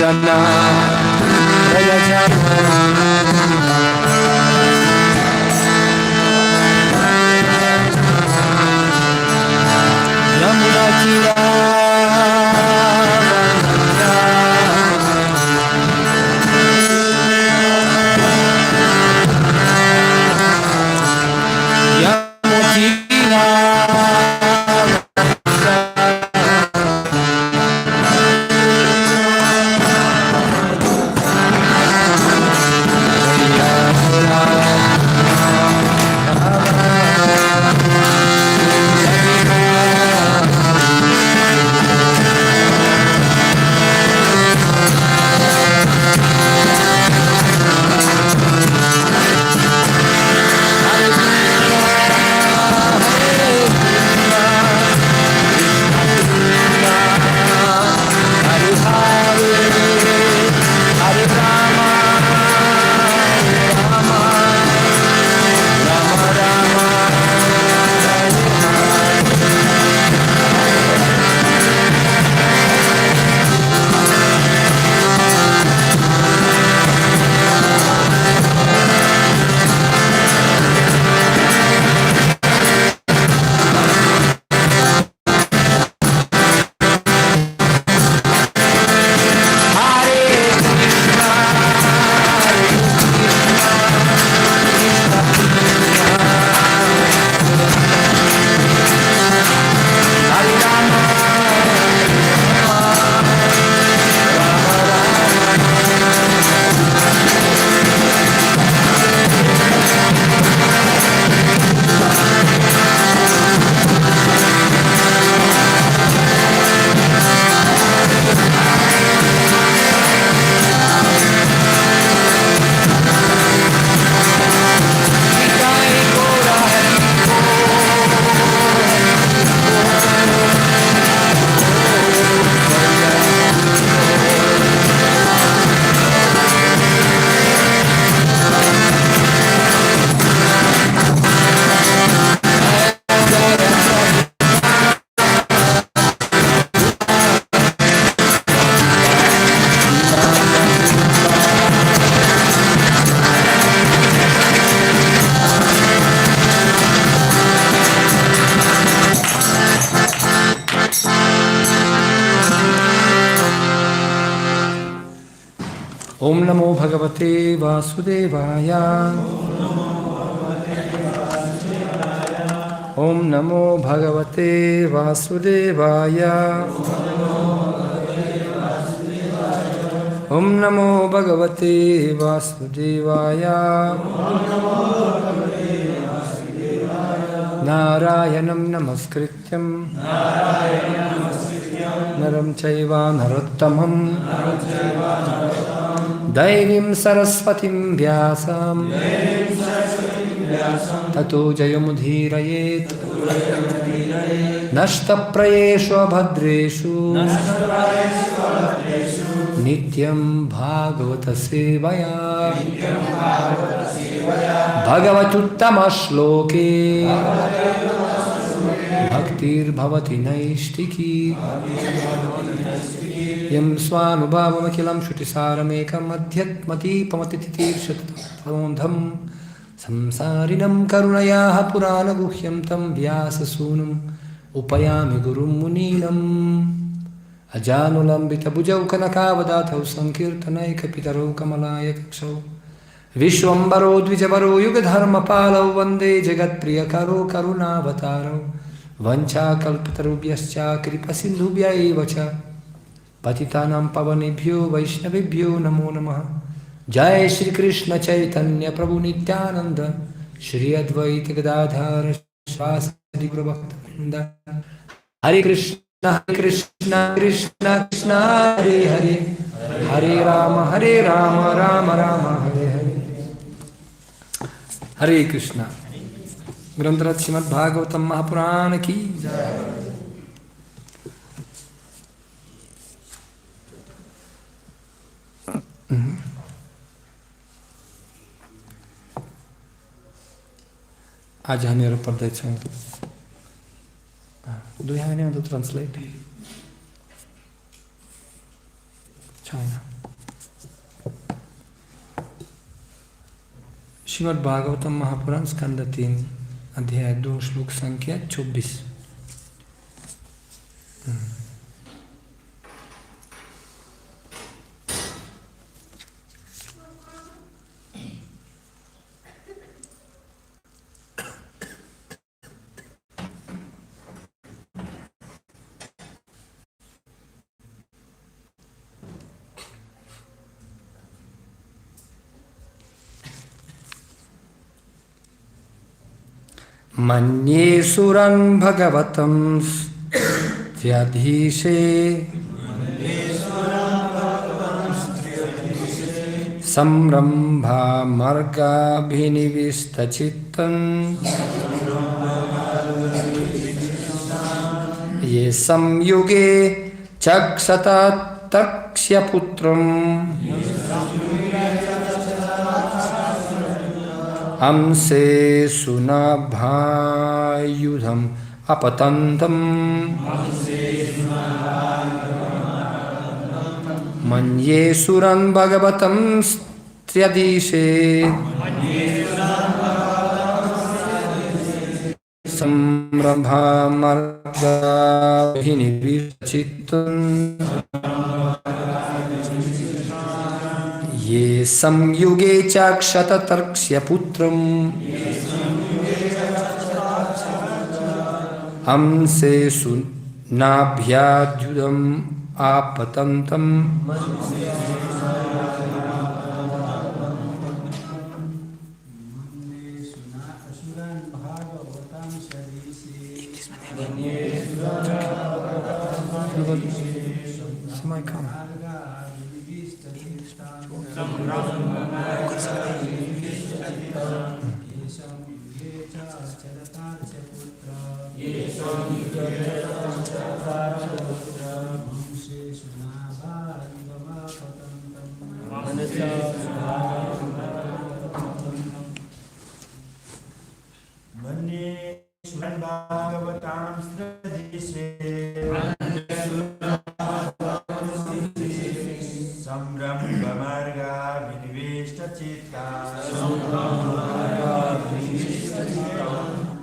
Chandana Rajana Yamuna Jira Om Namo Bhagavate Vasudevaya. Om Namo Bhagavate Vasudevaya. Om Namo Bhagavate Vasudevaya. Narayanam Namaskrityam Naram Chaiva Narottamam Daivim Saraswatim Vyasam Tato Jayamudhirayet Nashta Prayeshu Abhadreshu Nityam Bhagavata Sevaya Bhagavatuttama Shloke Bhaktir Bhavati Naishtiki Yam Swanubhavam Akilam Shrutisāramekam Adhyatmati Pamatititir Shatatapondham Samsarinam Karunayaha Purana Guhyam Tam Vyasasunam Upayami Gurum Munilam Ajanulambita Bhujau Kanakavadathau Sankirtanai Kapitarau Kamalaya Kakshau Vishwambaro Dvijavaro Yugadharma Palau Vande Jagat Priyakaro Karunavataro Vancha Kalpatarubhyascha Kripasindhubhya evacha Patitanam Pavanebhyo Vaishnavebhyo Namo Namaha Jai Shri Krishna Chaitanya Prabhu Nityananda Shri Advaita Gadadhara Shasadi Guru Bhakta Hare Krishna Krishna Krishna Krishna Hare Hare Hare Rama Rama Rama Hare Hare Hare Krishna Grantharat Srimad Bhagavatam Mahapurana ki Jai. आज हामीहरू पढ्दैछौँ. Do you have anyone to translate? छ अच्छा है ना। श्रीमद् भागवतम महापुराण स्कंद 3 अध्याय 2 श्लोक संख्या 24। मन्ये surān bhagavatāṁs tryadhīśe saṁrambha-mārgābhiniviṣṭa-cittān ye saṁyuge cakṣata tārkṣya-putram aṁse sunābhāyudham āpatantam manye surān bhagavatam tryadhīśe saṁrambha-mārgābhiniviṣṭa-cittān ye saṁyuge cakṣata tārkṣya-putram aṁse sunābhāyudham āpatantam manye bhagavatāṁs tryadhīśe saṁrambha-mārgābhiniviṣṭa-cittān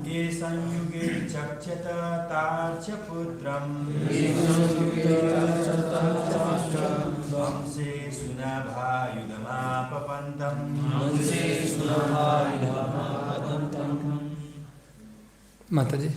ye saṁyuge cakṣata tārkṣya-putram aṁse sunābhāyudham āpatantam माता जी।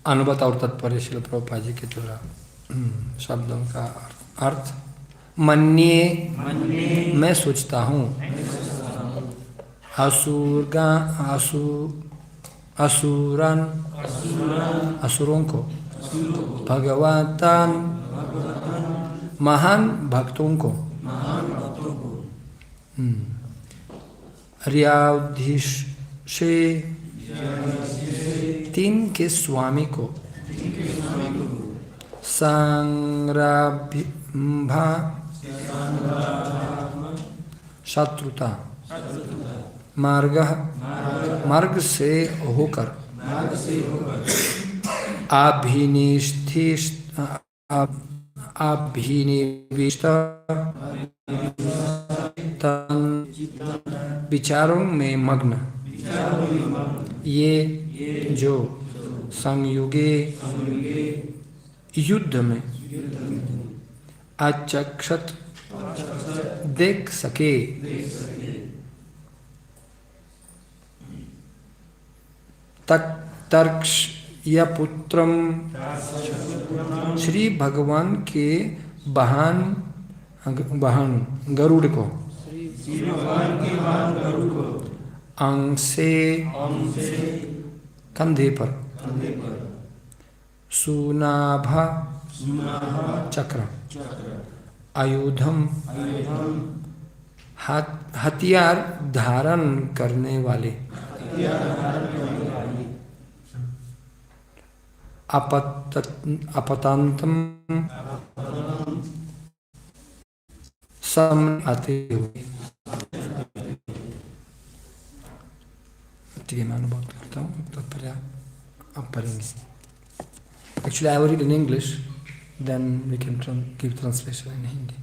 अनुबत और तत्पर्य श्रील प्रभुपाद जी के द्वारा शब्दों का अर्थ। मन्ये मैं सोचता हूँ, असुरों को, भगवतां महान भक्तों को, तृयाधीशे 3 के स्वामी को, साम्राभ्य शत्रुता, मार्ग से होकर, अभिनिविष्टतान् विचारों में मग्न, ये जो संयुगे युद्ध में अचक्षत देख सके, तārkṣya-putram श्री भगवान के वाहन गरुड़ को, aṁse कंधे पर, sunābha-चक्र, आयुधम हथियार धारण करने वाले, āpatantam सामने आते हुए। ठीक है, मैं अनुभव करता हूँ, तात्पर्य आप पढ़ेंगे। Actually, I will read in English, then we can give translation in Hindi.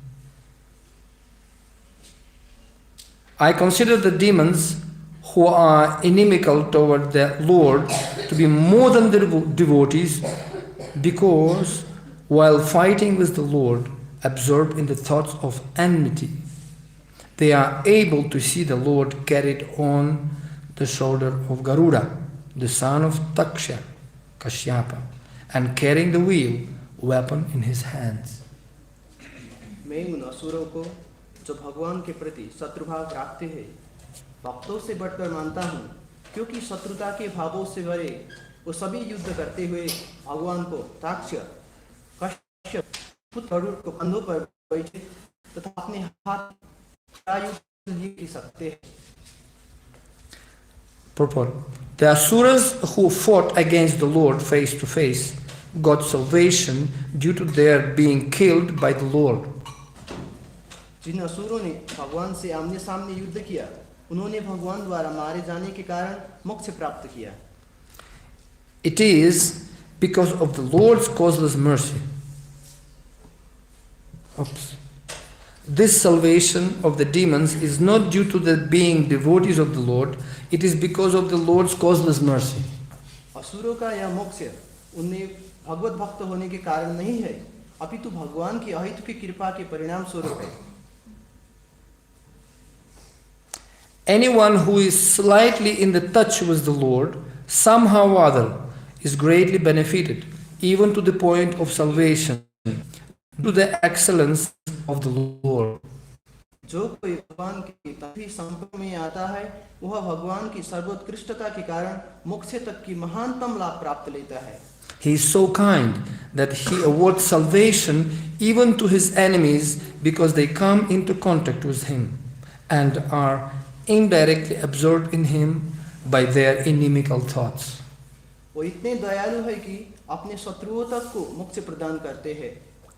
I consider the demons who are inimical toward their Lord to be more than the devotees, because while fighting with the Lord, absorbed in the thoughts of enmity, they are able to see the Lord carried on the shoulder of Garuḍa, the son of tārkṣya, Kaśyapa, and carrying the wheel weapon in his hands. मैं उन असुरों को जो भगवान के प्रति शत्रुभाव रखते हैं भक्तों से बढ़कर मानता हूँ, क्योंकि शत्रुता के भावों से भरे वो सभी युद्ध करते हुए भगवान को तृष्य कश्यप पुत्र को कंधों पर बैठे तथा अपने हाथ लिए सकते हैं। Purport. The asuras who fought against the Lord face to face got salvation due to their being killed by the Lord. जिन असुरों ने भगवान से आमने सामने युद्ध किया, उन्होंने भगवान द्वारा मारे जाने के कारण मोक्ष प्राप्त किया। It is because of the Lord's causeless mercy. This salvation of the demons is not due to their being devotees of the Lord, it is because of the Lord's causeless mercy. असुरों का यह मोक्ष उन्हें भगवत भक्त होने के कारण नहीं है, अपितु भगवान की अहेतुकी कृपा के परिणाम स्वरूप है। Anyone who is slightly in the touch with the Lord, somehow or other, is greatly benefited, even to the point of salvation, due to the excellence of the Lord. जो कोई भगवान के तभी संपर्क में आता है, वह भगवान की सर्वोत्कृष्टता के कारण मोक्ष तक की महानतम लाभ प्राप्त लेता है। He is so kind that he awards salvation even to his enemies because they come into contact with him and are indirectly absorbed in him by their inimical thoughts. वो इतने दयालु है कि अपने शत्रुओं तक को मोक्ष प्रदान करते हैं,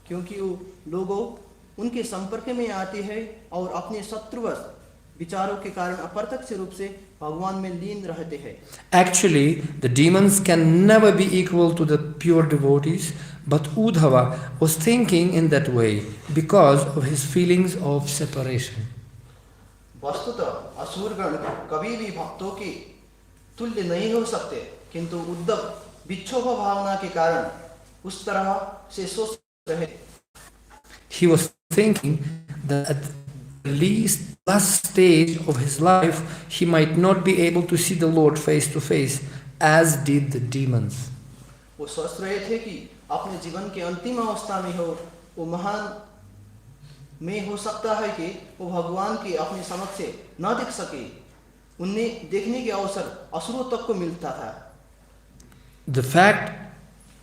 क्योंकि वो लोगों उनके संपर्क में आते हैं और अपने शत्रुवश विचारों के कारण अप्रत्यक्ष रूप से भगवान में लीन रहते हैं। Actually, the demons can never be equal to the pure devotees, but Uddhava was thinking in that way because of his feelings of separation. वस्तुतः असुरगण कभी भी भक्तों के तुल्य नहीं हो सकते, किंतु उद्धव विक्षोभ भावना के कारण उस तरह से सोच रहे। He was thinking that at the last stage of his life he might not be able to see the Lord face to face as did the demons. वो सोच रहे थे कि अपने जीवन के अंतिम अवस्था में हो वो महान में हो सकता है कि वो भगवान के अपने समक्ष न देख सके। उन्हें देखने के अवसर असुरों तक को मिलता था। The fact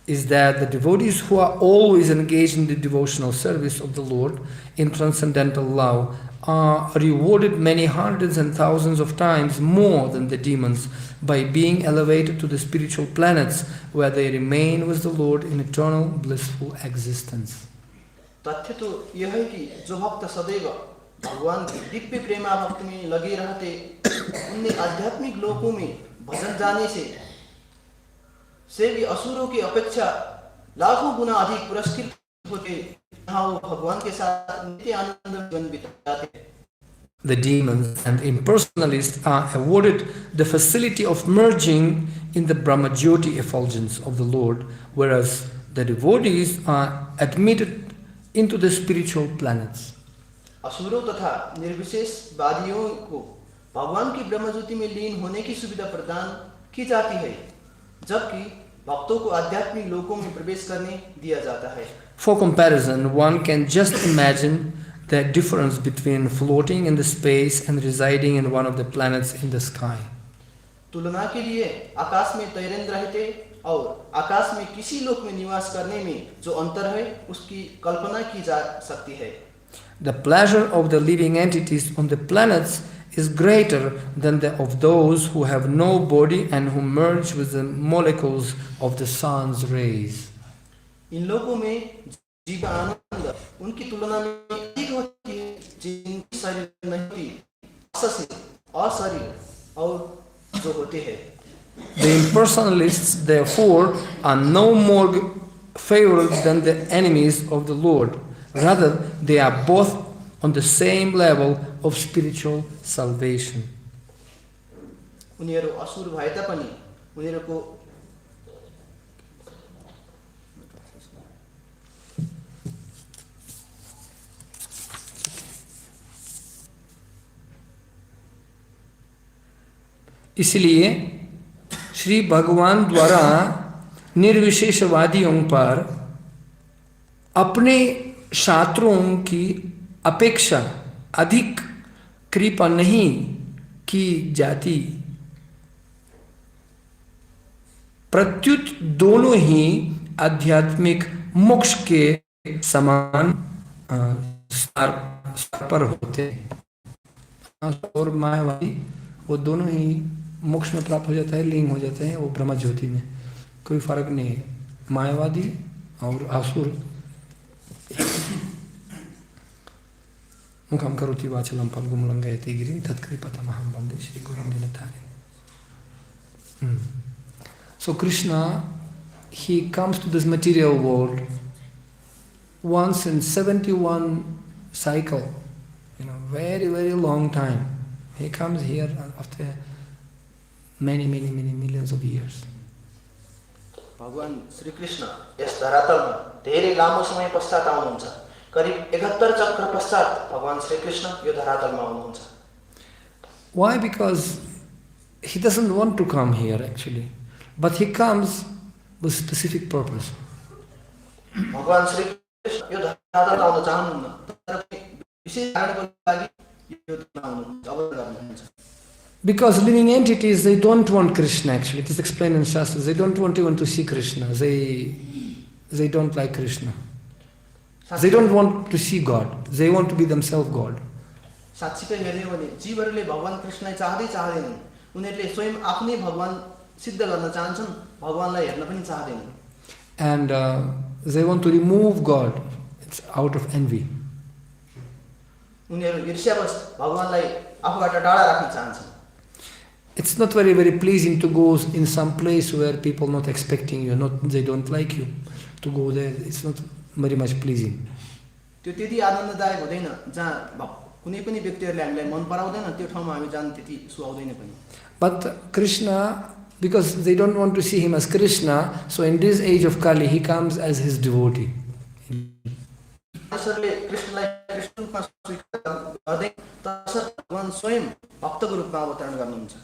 is that the devotees who are always engaged in the devotional service of the Lord in transcendental love are rewarded many hundreds and thousands of times more than the demons by being elevated to the spiritual planets where they remain with the Lord in eternal blissful existence. तथ्य तो यह है कि जो भक्त सदैव भगवान की दिव्य प्रेमा भक्ति में लगे रहते, उन्हें आध्यात्मिक लोकों में भजन जाने से भी असुरों की अपेक्षा लाखों गुना अधिक पुरस्कृत होते, जहाँ वो भगवान के साथ नित्य आनंद जीवन बिताते। The demons and impersonalists are awarded the facility of merging in the brahmajyoti effulgence of the Lord, whereas the devotees are admitted into the spiritual planets. असुरों तथा निर्विशेष वादियों को भगवान की ब्रह्मज्योति में लीन होने की सुविधा प्रदान की जाती है, जबकि भक्तों को आध्यात्मिक लोकों में प्रवेश करने दिया जाता है। For comparison, one can just imagine the difference between floating in the space and residing in one of the planets in the sky. तुलना के लिए आकाश में तैरते रहते और आकाश में किसी लोक में निवास करने में जो अंतर है उसकी कल्पना की जा सकती है. The pleasure of the living entities on the planets is greater than that of those who have no body and who merge with the molecules of the sun's rays. इन लोगों में जीव का आनंद उनकी तुलना में अधिक होती है जिनकी शरीर नहीं अशरीर और जो होते हैं. The impersonalists, therefore, are no more favored than the enemies of the Lord. Rather, they are both on the same level of spiritual salvation. उनीहरू असुर भए तापनि उनीहरूको इसलिए श्री भगवान द्वारा निर्विशेषवादियों पर अपने छात्रों की अपेक्षा अधिक कृपा नहीं की जाती, प्रत्युत दोनों ही आध्यात्मिक मोक्ष के समान स्तर पर होते हैं. और मायावादी वो दोनों ही मोक्ष में प्राप्त हो जाता है, लीन हो जाते हैं वो ब्रह्मज्योति में. कोई फर्क नहीं है मायावादी और आसुर. मुखम करोति वाचलम फल्गुं लंघयते गिरिं तत्कृपातमहं वन्दे श्री गुरुं दिनतारिणीं. So Krishna, he comes to this material world once in 71 cycle, very, very long time. He comes here after many millions of years. भगवान श्री कृष्ण यस धरातलमा धेरै लामो समय पश्चात आउनुहुन्छ. करिब 71 चक्र पश्चात भगवान श्री कृष्ण यो धरातलमा आउनुहुन्छ. Why? Because he doesn't want to come here actually, but he comes with specific purpose. भगवान श्री कृष्ण यो धरातल आउन चाहनुहुन्न, तर विशेष कारणको लागि यो आउनुहुन्छ, अवतार गर्नुहुन्छ. Because living entities, they don't want Krishna actually. It is explained in Shastras. They don't want even to see Krishna. They don't like Krishna. They don't want to see God. They want to be themselves God. साच्चै हेर्ने हो भने जीवहरूले भगवान कृष्णलाई चाहदैनन्. उनीहरूले स्वयं आफ्नै भगवान सिद्ध गर्न चाहन्छन्, भगवानलाई हेर्न पनि चाहदैनन्. And they want to remove God. It's out of envy. उनीहरू ईर्ष्यावश भगवानलाई आफूबाट टाढा राख्न चाहन्छन्. It's not very, very pleasing to go in some place where people not expecting you, they don't like you. To go there, it's not very much pleasing. त्यो त्यति आनन्ददायक हुँदैन जहाँ कुनै पनि व्यक्तिहरूले हामीलाई मन पराउँदैन, त्यो ठाउँमा हामी जान त्यति सुहाउँदैन पनि. But Krishna, because they don't want to see him as Krishna, so in this age of Kali, he comes as his devotee. ईश्वरले कृष्णलाई Krishna रूपमा स्वीकार गर्दै तसर्थ भगवान स्वयं भक्तको रूपमा अवतरण गर्नुहुन्छ.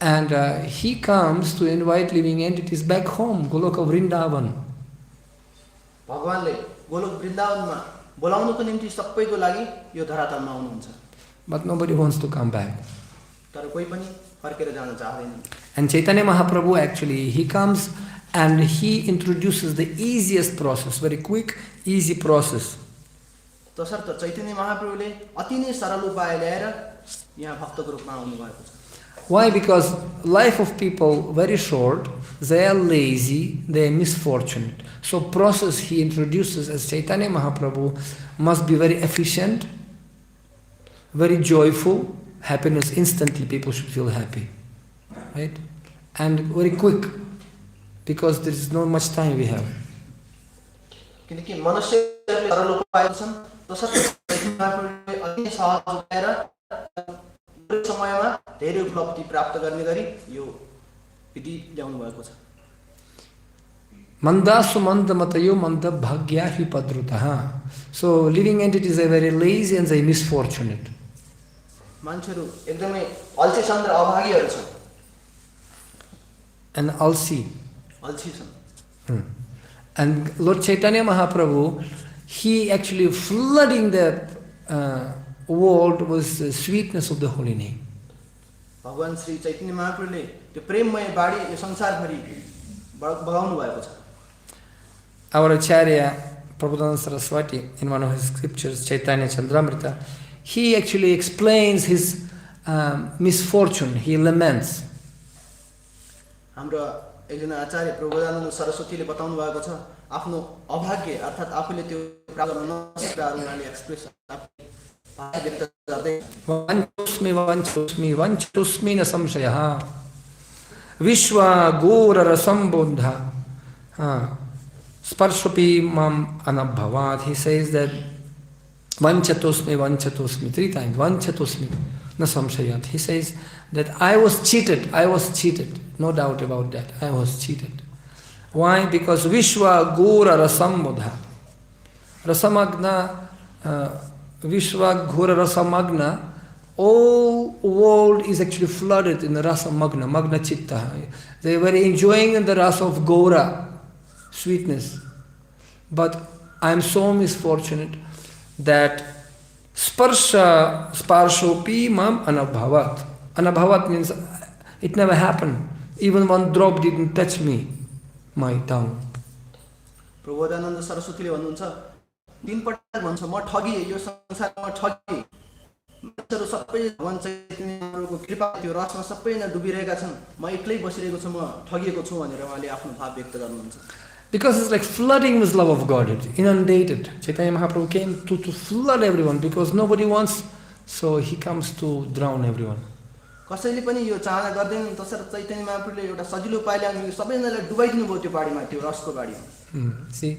And he comes to invite living entities back home, Goloka Vrindavan. भगवानले गोलोक वृन्दावनमा बोलाउनको निम्ति सबैको लागि यो धरातलमा आउनुहुन्छ. But nobody wants to come back. तर कोही पनि फर्केर जान चाहदैन. And Chaitanya Mahaprabhu actually, he comes and he introduces the easiest process, very quick, easy process. तसर्थ चैतन्य महाप्रभुले अति नै सरल उपाय ल्याएर यहाँ भक्तको रूपमा आउनु भएको छ. Why? Because life of people very short, they are lazy, they are misfortunate. So process he introduces as Chaitanya Mahaprabhu must be very efficient, very joyful, happiness instantly, people should feel happy. Right? And very quick, because there is not much time we have. किनकि मनुष्यहरूले सरल उपाय छन्, तसर्थ चैतन्य महाप्रभुले अति सहज उपाय समयमा धेरै उपलब्धि प्राप्त गर्ने गरी यो विधि ल्याउनु भएको छ. Manda sumanda matayo manda bhagya hi padrutaha. So living entities are very lazy and they are misfortunate. मान्छेहरू एकदमै अल्छी छन् र अभागीहरू छन्. And alsi. अल्छी छन्. And Lord Chaitanya Mahaprabhu, he actually flooding the world was the sweetness of the holy name. भगवान श्री चैतन्य महाप्रभुले त्यो प्रेममय बाणी यो संसारभरि बगाउनु भएको छ. Our Acharya Prabhupada Saraswati, in one of his scriptures, Chaitanya Chandramrita, he actually explains his misfortune. He laments. हाम्रो एकजना आचार्य प्रबोधानन्द सरस्वतीले बताउनु भएको छ आफ्नो अभाग्य अर्थात् आफूले त्यो प्राप्त गर्न नसकेकाहरू उहाँले एक्सप्रेस व्यक्त गर्दै Vanchosmi, vanchosmi, vanchosmi na samshayaha. Vishwa gora rasambodha. Sparshopi mam anabhavat. He says that vanchatosmi, vanchatosmi, 3 times. Vanchatosmi na samshayat. He says that I was cheated. No doubt about that. I was cheated. Why? Because Vishwa gora rasambodha. Rasamagna, Vishwa gora rasamagna. All world is actually flooded in the rasa magna, magna chitta. They were enjoying the rasa of gora, sweetness. But I am so misfortunate that sparshopi mam anabhavat. Anabhavat means it never happened. Even one drop didn't touch me, my tongue. प्रबोधानन्द सरस्वतीले भन्नुहुन्छ 3 पटक भन्छ म ठगिए यो संसारमा ठगिए मान्छेहरु सबै भगवान चैतन्यको कृपा त्यो रसमा सबैजना डुबिरहेका छन् म एक्लै बसिरहेको छु म ठगिएको छु भनेर उहाँले आफ्नो भाव व्यक्त गर्नुहुन्छ. Because it's like flooding with love of God, inundated. Chaitanya Mahaprabhu came to flood everyone because nobody wants, so he comes to drown everyone. कसैले पनि यो चाहना गर्दैन तसर्थ चैतन्य महाप्रभुले एउटा सजिलो उपाय ल्याउनु सबैजनालाई डुबाइदिनु भयो त्यो बाढीमा त्यो रसको बाढीमा. See,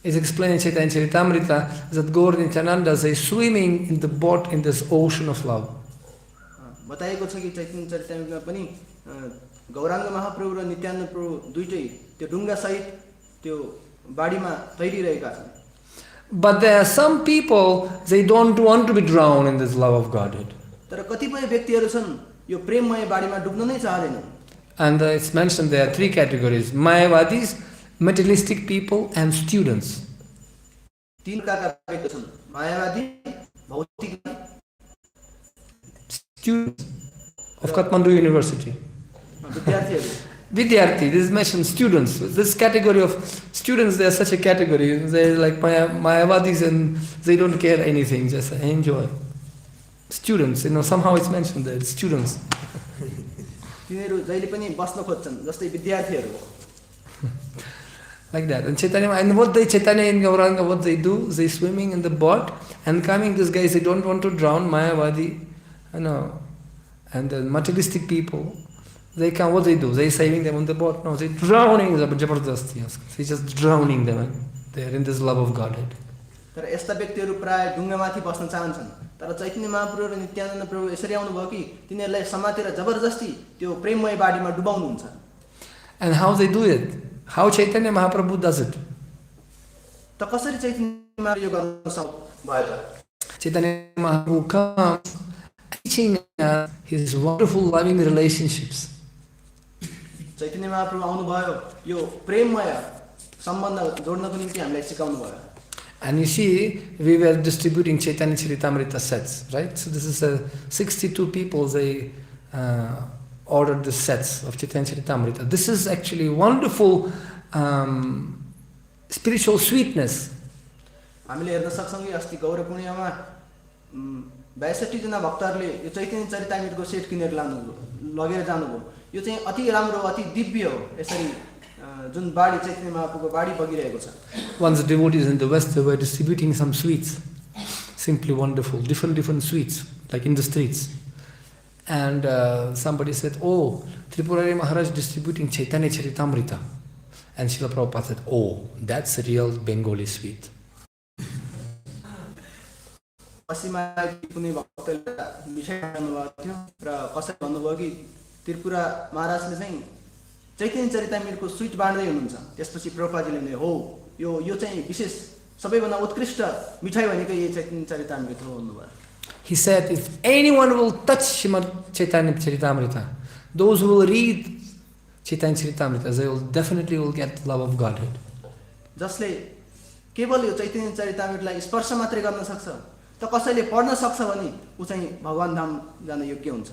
it's explained in Chaitanya Charitamrita that Gaur Nityananda is swimming in the boat in this ocean of love. बताएको छ कि चैतन्य चरितामृतमा पनि गौराङ्ग महाप्रभु र नित्यानन्द प्रभु दुईटै त्यो ढुङ्गा सहित त्यो बाढीमा तैरिरहेका छन्. But there are some people, they don't want to be drowned in this love of Godhead. तर कतिपय व्यक्तिहरू छन् यो प्रेममय बाढीमा डुब्न नै चाहदैनन्. And it's mentioned there are 3 categories: Mayavadis, materialistic people, and students. 3 प्रकारका व्यक्ति छन् मायावादी, भौतिकवादी, students of Kathmandu University. Vidyarthi, this is mentioned students. This category of students, they are such a category. They're like Mayavadis and they don't care anything, just enjoy. Students, somehow it's mentioned there, students. तिनीहरू जहिले पनि बस्न खोज्छन् जस्तै विद्यार्थीहरू. Like that. And Chaitanya and Gauranga, what they do, they swimming in the boat and coming, these guys, they don't want to drown, Mayavadi, and the materialistic people, they come, what they do? They saving them on the boat? No, they're drowning them, they're just drowning them. They're in this love of Godhead. तर यस्ता व्यक्तिहरू प्राय ढुङ्गामाथि बस्न चाहन्छन् तर चैतन्य महाप्रभु र नित्यानन्द प्रभु यसरी आउनु भयो कि तिनीहरूलाई समातेर जबरजस्ती त्यो प्रेममय बाढीमा डुबाउनुहुन्छ. And how they do it? How Chaitanya Mahaprabhu does it? त कसरी चैतन्य महाप्रभु यो गर्न सक्नुभयो त? Chaitanya Mahaprabhu comes teaching his wonderful loving relationships. Chaitanya Mahaprabhu आउनुभयो यो प्रेममय सम्बन्ध जोड्नको निम्ति हामीलाई सिकाउनु भयो. And you see, we were distributing Chaitanya Charitamrita sets, right? So this is 62 people, they ordered the sets of Chaitanya Charitamrita. This is actually wonderful spiritual sweetness. हामीले हेर्न सक्छौं कि अस्ति गौर पूर्णिमामा 62 जना भक्तहरूले यो चैतन्य चरितामृतको सेट किनेर लगेर जानुभयो. यो चाहिँ अति राम्रो अति दिव्य हो. यसरी जुन बाडी चैतन्य महाप्रभुको बाडी बगिरहेको छ. Once the devotees in the West, they were distributing some sweets, simply wonderful, different sweets, like in the streets. And somebody said, "Oh, Tripurari Maharaj distributing Chaitanya Charitamrita." And Srila Prabhupada said, "Oh, that's a real Bengali sweet." पश्चिमा कुनै भक्तले मिठाई खानुभएको थियो र कसैले भन्नुभयो कि त्रिपुरा महाराजले चाहिँ चैतन्य चरितामृतको sweet बाँड्दै हुनुहुन्छ. त्यसपछि प्रभुपादले भने हो यो चाहिँ विशेष सबैभन्दा उत्कृष्ट मिठाई भनेको यही चैतन्य चरितामृत हो भन्नुभयो. He said, if anyone will touch Srimad Chaitanya Charitamrita, those who will read Chaitanya Charitamrita, they will definitely get love of Godhead. जसले केवल यो चैतन्य चरितामृतलाई स्पर्श मात्रै गर्न सक्छ त कसैले पढ्न सक्छ भने ऊ चाहिँ भगवान धाम जान योग्य हुन्छ।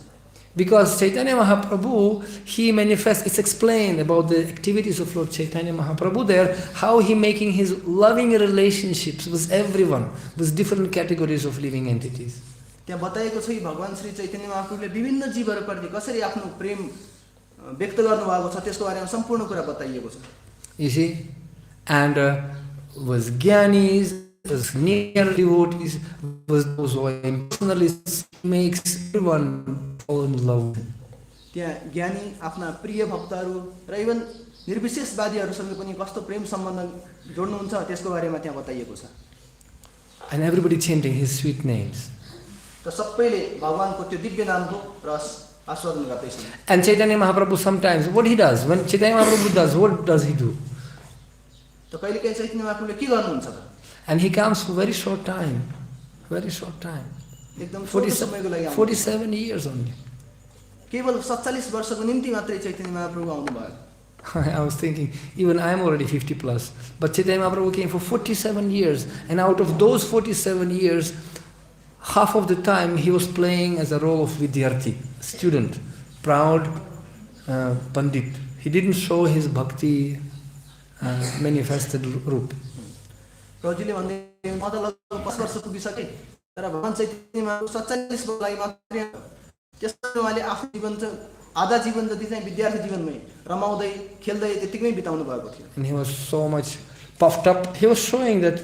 Because Chaitanya Mahaprabhu, he manifests, it's explained about the activities of Lord Chaitanya Mahaprabhu there, how he making his loving relationships with everyone, with different categories of living entities. त्यहाँ बताएको छ कि भगवान श्री चैतन्य महाप्रभुले विभिन्न जीवहरूप्रति कसरी आफ्नो प्रेम व्यक्त गर्नुभएको छ त्यसको बारेमा सम्पूर्ण कुरा बताइएको छ। You see? And with Gyanis, with near devotees, with those who are impersonalists, makes everyone fall in love. त्यहाँ ज्ञानी आफ्ना प्रिय भक्तहरू र इभन निर्विशेषवादीहरूसँग पनि कस्तो प्रेम सम्बन्ध जोड्नुहुन्छ त्यसको बारेमा त्यहाँ बताइएको छ। And everybody chanting his sweet names. त सबैले भगवानको त्यो दिव्य नामको रस आस्वादन गर्दैछन्। And Chaitanya Mahaprabhu sometimes, what he does, when Chaitanya Mahaprabhu does, what does he do? त कहिलेकाहीँ चैतन्य महाप्रभुले के गर्नुहुन्छ त? And he comes for very short time. Very short time. एकदम छोटो समयको लागि आउनु। 47 years only. केवल 47 वर्षको निम्ति मात्रै चैतन्य महाप्रभु आउनुभयो। I was thinking, even I am already 50 plus. But Chaitanya Mahaprabhu came for 47 years. And out of those 47 years, half of the time he was playing as a role of Vidyarthi, student, proud Pandit. He didn't show his bhakti manifested roop. प्रभुजीले भन्दै म त लगभग 5 वर्ष पुगिसके तर भगवान चैतन्य महाप्रभु 47 वर्षको लागि मात्रै त्यसमा उहाँले आफ्नो जीवन चाहिँ आधा जीवन जति चाहिँ विद्यार्थी जीवनमै रमाउँदै खेल्दै त्यतिकै बिताउनु भएको थियो। And he was so much puffed up. He was showing that,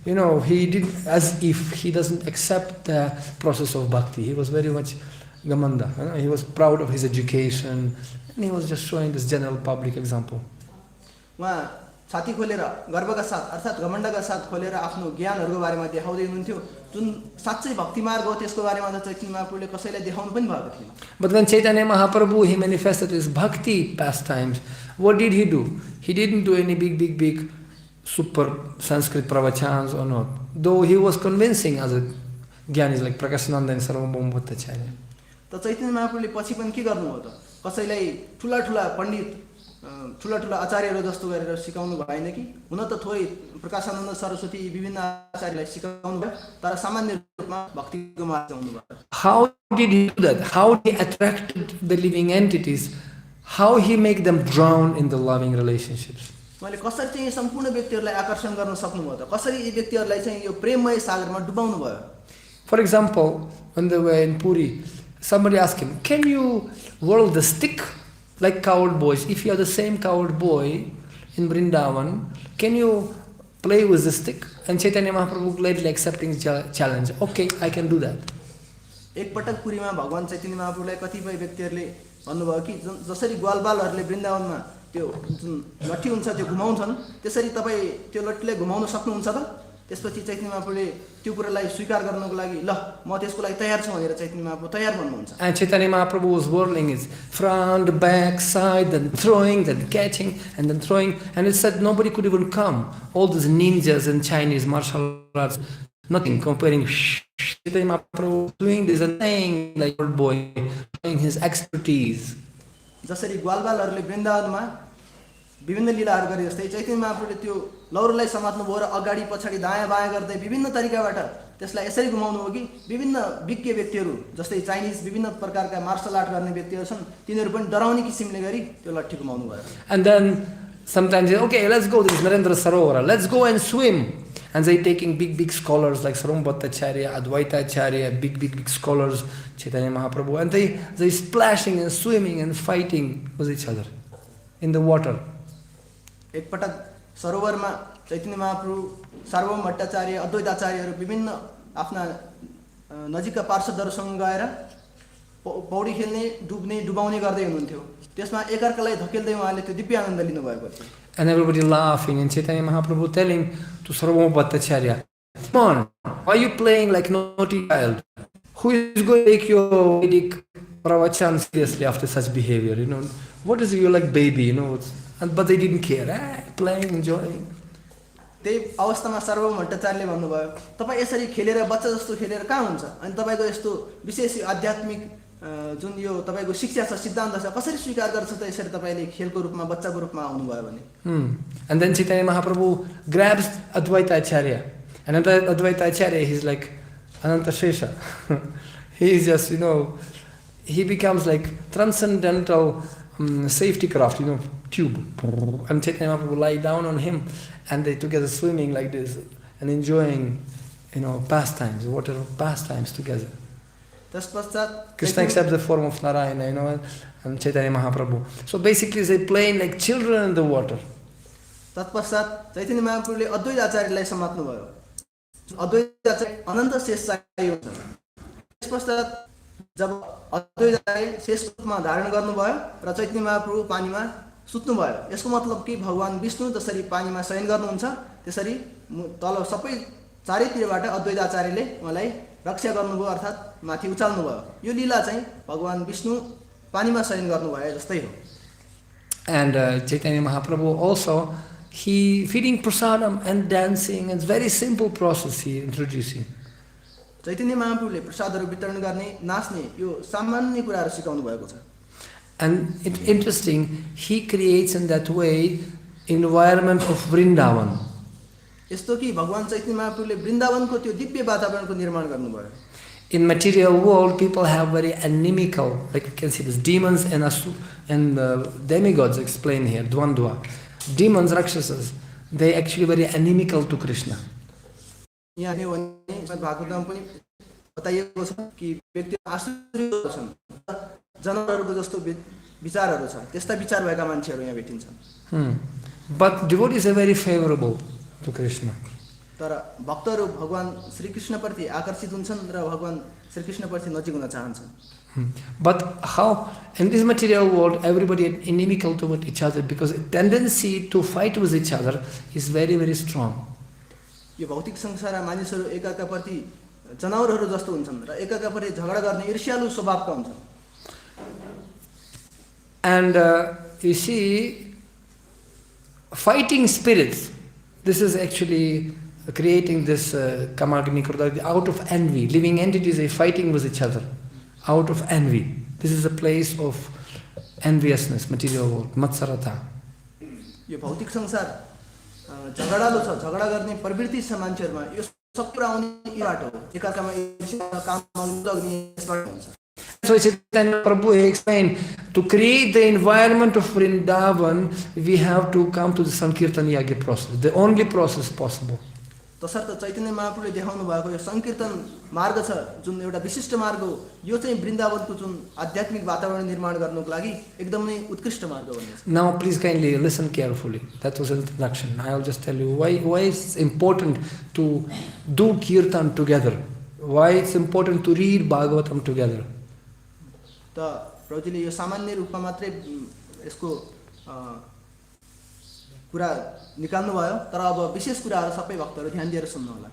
he did as if he doesn't accept the process of bhakti. He was very much gamanda. He was proud of his education. And he was just showing this general public example. उहाँ छाती खोलेर गर्वका साथ अर्थात् घमण्डका साथ खोलेर आफ्नो ज्ञानहरूको बारेमा देखाउँदै हुनुहुन्थ्यो। जुन साँच्चै भक्ति मार्ग हो त्यसको बारेमा त चैतन्य महाप्रभुले कसैलाई देखाउनु पनि भएको थिएन। But when Chaitanya Mahaprabhu, he manifested his bhakti pastimes, what did he do? He didn't do any big super Sanskrit pravachans or not. Though he was convincing as a Gyanis like Prakashananda and saṁrambha-mārgābhiniviṣṭa-cittān. त चैतन्य महाप्रभुले पछि पनि के गर्नुभयो त? कसैलाई ठुला पण्डित ठुला आचार्यहरू जस्तो गरेर सिकाउनु भएन कि? हुन त थोरै प्रकाशानन्द सरस्वती विभिन्न आचार्यलाई सिकाउनु भयो तर सामान्य रूपमा भक्तिको मार्ग चलाउनु भयो। How did he do that? How he attracted the living entities? How he make them drown in the loving relationships? उहाँले कसरी चाहिँ सम्पूर्ण व्यक्तिहरूलाई आकर्षण गर्न सक्नुभयो त? कसरी यी व्यक्तिहरूलाई चाहिँ यो प्रेममय सागरमा डुबाउनु भयो? For example, when they were in Puri, somebody asked him, can you whirl the stick like coward boys? If you are the same coward boy in Vrindavan, can you play with the stick? And Chaitanya Mahaprabhu gladly accepting challenge. Okay, I can do that. एक पटक पुरीमा भगवान चैतन्य महाप्रभुलाई कतिपय व्यक्तिहरूले भन्नुभयो कि जसरी ग्वालबालहरूले वृन्दावनमा त्यो जुन लट्ठी हुन्छ त्यो घुमाउँछन् त्यसरी तपाईँ त्यो लट्ठीलाई घुमाउन सक्नुहुन्छ त? त्यसपछि चैतन्य महाप्रभुले त्यो कुरालाई स्वीकार गर्नको लागि ल म त्यसको लागि तयार छु भनेर चैतन्य महाप्रभु तयार भन्नुहुन्छ। And Chaitanya Mahaprabhu was whirling his front, back, side, then throwing, then catching, and then throwing. And it said nobody could even come. All these ninjas and Chinese martial arts, nothing comparing. Chaitanya Mahaprabhu doing this and saying like old boy, showing his expertise. जसरी ग्वालबालहरूले वृन्दावनमा विभिन्न लीलाहरू गरे जस्तै चैतन्य महाप्रभुले त्यो लौरोलाई समात्नु भयो र अगाडि पछाडि दायाँ बायाँ गर्दै विभिन्न तरिकाबाट त्यसलाई यसरी घुमाउनु हो कि विभिन्न विज्ञ व्यक्तिहरू जस्तै चाइनिज विभिन्न प्रकारका मार्शल आर्ट गर्ने व्यक्तिहरू छन् तिनीहरू पनि डराउने किसिमले गरी त्यो लट्ठी घुमाउनु भयो। And then sometimes they say, okay, let's go, this is Narendra Sarovara, let's go and swim. And they taking big scholars like Sarvabhattacharya, Advaitacharya, big scholars, Chaitanya Mahaprabhu, and they splashing and swimming and fighting with each other in the water. एक पटक सरोवरमा चैतन्य महाप्रभु सार्वभौम भट्टाचार्य अद्वैताचार्यहरू विभिन्न आफ्ना नजिकका पार्षदहरूसँग गएर पौडी खेल्ने डुबाउने गर्दै हुनुहुन्थ्यो। त्यसमा एकअर्कालाई धकेल्दै उहाँले त्यो दिव्य आनन्द लिनुभएको थियो। And everybody laughing and Chaitanya Mahaprabhu telling to Sarvabhauma Bhattacharya, come on, why are you playing like naughty child? Who is going to take your Vedic pravachan seriously after such behavior? What is you like baby? But they didn't care. Playing, enjoying. त्यही अवस्थामा सार्वभौम भट्टाचार्यले भन्नुभयो तपाईँ यसरी खेलेर बच्चा जस्तो खेलेर कहाँ हुन्छ अनि तपाईँको यस्तो विशेष आध्यात्मिक जुन यो तपाईँको शिक्षा छ सिद्धान्त छ कसरी स्वीकार गर्छ त यसरी तपाईँले खेलको रूपमा बच्चाको रूपमा आउनुभयो भने। And then Chaitanya Mahaprabhu grabs Advaitacharya. And Advaitacharya, he's like Ananta Shesha. He is just, he becomes like transcendental safety craft, tube. And Chaitanya Mahaprabhu lie down on him and they together swimming like this and enjoying, pastimes, water pastimes together. Krishna accepts the form of Narayana, and Chaitanya Mahaprabhu. So basically they playing like children in the water. तत्पश्चात चैतन्य महाप्रभुले अद्वैत आचार्यलाई समात्नु भयो। अद्वैत आचार्य अनन्त शेष चाहिए हुन्छ। त्यसपश्चात जब अद्वैत आचार्य शेष रूपमा धारण गर्नुभयो र चैतन्य महाप्रभु पानीमा सुत्नु भयो, यसको मतलब कि भगवान विष्णु जसरी पानीमा शयन गर्नुहुन्छ त्यसरी तल सबै चारैतिरबाट अद्वैत आचार्यले उहाँलाई रक्षा गर्नुभयो, अर्थात् माथि उचाल्नु भयो। यो लीला चाहिँ भगवान विष्णु पानीमा शयन गर्नुभयो जस्तै हो। And Chaitanya Mahaprabhu also, he feeding prasadam and dancing, it's very simple process he introducing. चैतन्य महाप्रभुले प्रसादहरू वितरण गर्ने, नाच्ने यो सामान्य कुराहरू सिकाउनु भएको छ। And it's interesting, he creates in that way environment of Vrindavan. यस्तो कि भगवान चैतन्य महाप्रभुले वृन्दावनको त्यो दिव्य वातावरणको निर्माण गर्नुभयो। In material world, people have very inimical, like you can see this, demons and demigods explained here, dvandva. Demons, rakshasas, they actually very inimical to Krishna. यहाँ हेर्यो भने भागवतम पनि बताइएको छ कि व्यक्ति आसुरी छन्, जनावरहरूको जस्तो विचारहरू छ, त्यस्ता विचार भएका मान्छेहरू यहाँ भेटिन्छन्। But devotees are very favorable to Krishna. तर भक्तहरू भगवान श्रीकृष्णप्रति आकर्षित हुन्छन् र भगवान श्रीकृष्णप्रति नजिक हुन चाहन्छन्। But how in this material world everybody is inimical toward each other because the tendency to fight with each other is very, very strong. यो भौतिक संसारमा मानिसहरू एकाकाप्रति जनावरहरू जस्तो हुन्छन् र एकाकाप्रति झगडा गर्ने ईर्ष्यालु स्वभावका हुन्छन्। And you see, fighting spirits, this is actually creating this kamagni out of envy. Living entities are fighting with each other out of envy. This is a place of enviousness, material world, matsarata. यो भौतिक संसार झगडालु छ, झगडा गर्ने प्रवृत्ति छ मान्छेहरुमा, यो सब कुरा आउने यहीबाट हो। एकाकामा काम लाग्ने यसबाट हुन्छ। So Chaitanya Prabhu explained, to create the environment of Vrindavan, we have to come to the Sankirtan Yagya process, the only process possible. तसर्थ चैतन्य महाप्रभुले देखाउनु भएको यो संकीर्तन मार्ग छ, जुन एउटा विशिष्ट मार्ग हो, यो चाहिँ वृन्दावनको जुन आध्यात्मिक वातावरण निर्माण गर्नको लागि एकदमै उत्कृष्ट मार्ग बन्नेछ। Now please kindly listen carefully. That was an introduction. I will just tell you why it's important to do kirtan together. Why it's important to read Bhagavatam together. त प्रभुजीले यो सामान्य रूपमा मात्रै यसको कुरा निकाल्नु भयो, तर अब विशेष कुराहरू सबै भक्तहरू ध्यान दिएर सुन्नु होला।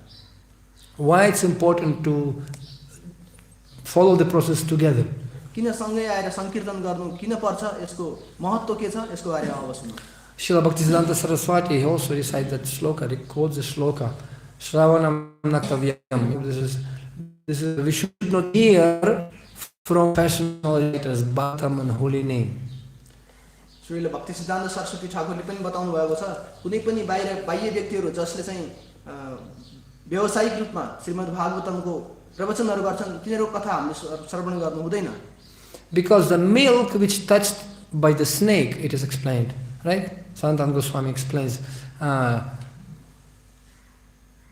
Why it's important to follow the process together. किन सँगै आएर संकीर्तन गर्नु किन पर्छ, यसको महत्त्व के छ, यसको बारेमा अब सुन्नु। Srila Bhaktisiddhanta Saraswati, he also recites that shloka, he quotes the shloka, Shravanam Natavyam. This is, we should not hear from professional writers, Bhagavatam and holy name. Srila भक्ति सिद्धान्त सरस्वती ठाकुरले पनि बताउनु भएको छ, कुनै पनि बाह्य व्यक्तिहरू जसले चाहिँ व्यावसायिक रूपमा श्रीमद् भागवतमको प्रवचनहरू गर्छन्, तिनीहरू कथा हामीले श्रवण गर्नु हुँदैन। Because the milk which touched by the snake, it is explained, right? Sanatana Goswami explains,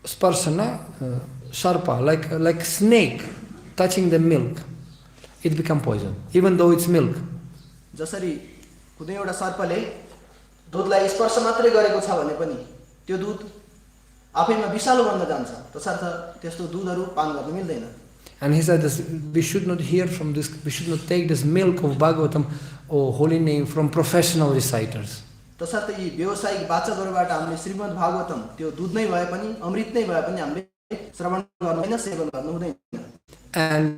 sparsana, sharpa, like snake touching the milk, it become poison, even though it's milk. जसरी कुनै एउटा सर्पले दूधलाई स्पर्श मात्रै गरेको छ भने पनि त्यो दूध आफैमा विषालु बन्न जान्छ, तसर्थ त्यस्तो दूधहरू पान गर्न मिल्दैन। And he said this, we should not hear from this, we should not take this milk of Bhagavatam or holy name from professional reciters. तसर्थ यी व्यावसायिक वाचकहरूबाट हामीले श्रीमद् भागवतम त्यो दूध नै भए पनि अमृत नै भए पनि हामीले श्रवण गर्नु हुँदैन, सेवन गर्नु हुँदैन। And